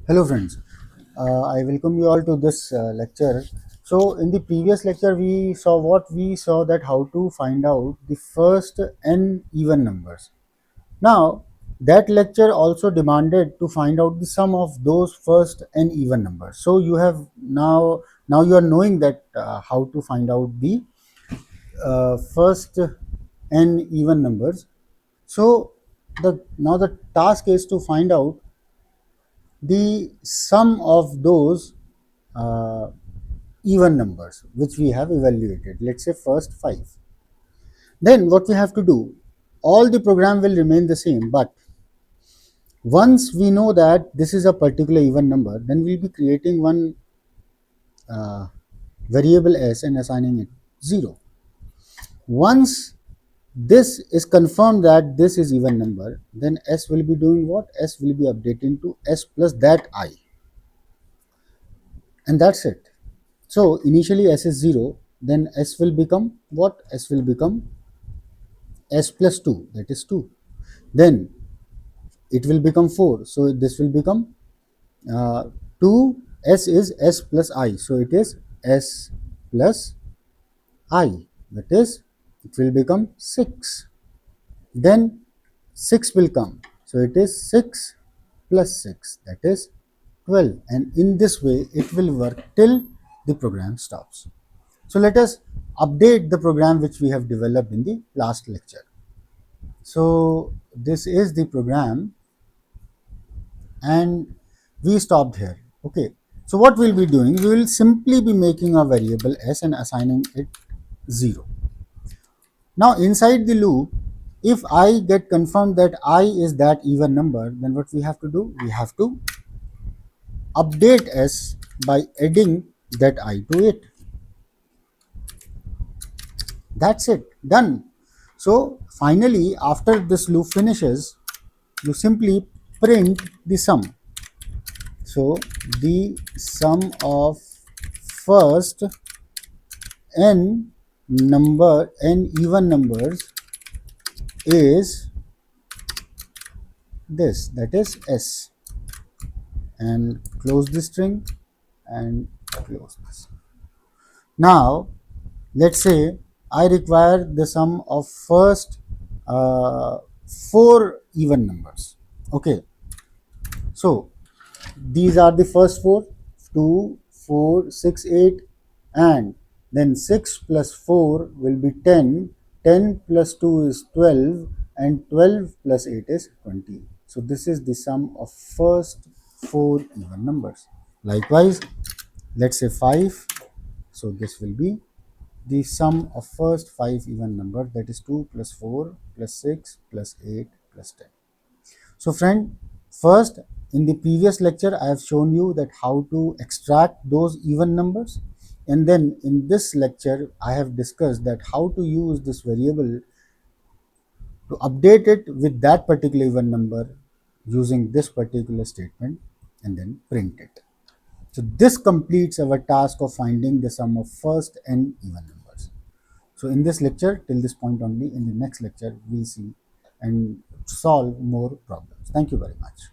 Hello friends, I welcome you all to this lecture. So in the previous lecture we saw that how to find out the first n even numbers. Now that lecture also demanded to find out the sum of those first n even numbers. So you have now you are knowing that how to find out the first n even numbers. So the task is to find out the sum of those uh, even numbers which we have evaluated, let's say first 5. Then what we have to do, all the program will remain the same, but once we know that this is a particular even number, then we'll be creating one uh, variable s and assigning it 0. Once this is confirmed that this is even number, then s will be doing what? S will be updating to s plus that I, and that's it. So initially s is 0, then s will become what? S will become s plus 2, that is 2. Then it will become 4, so this will become 2. S is s plus I, so it is s plus I, that is it will become 6. Then 6 will come, so it is 6 plus 6, that is 12, and in this way it will work till the program stops. So let us update the program which we have developed in the last lecture. So this is the program and we stopped here. Okay. So what we'll be doing, we will simply be making a variable s and assigning it 0. Now inside the loop, if I get confirmed that I is that even number, then what we have to do? We have to update s by adding that I to it. That's it, done. So finally, after this loop finishes, you simply print the sum. So the sum of first n even numbers is this, that is s, and close the string and close this. Now let's say I require the sum of first 4 even numbers. Okay, so these are the first 4: 2, 4, 6, 8, and then 6 plus 4 will be 10, 10 plus 2 is 12, and 12 plus 8 is 20. So this is the sum of first 4 even numbers. Likewise, let's say 5, so this will be the sum of first 5 even number, that is 2 plus 4 plus 6 plus 8 plus 10. So friend, first in the previous lecture I have shown you that how to extract those even numbers, and then in this lecture I have discussed that how to use this variable to update it with that particular even number using this particular statement and then print it. So this completes our task of finding the sum of first n even numbers. So in this lecture, till this point only, in the next lecture, we see and solve more problems. Thank you very much.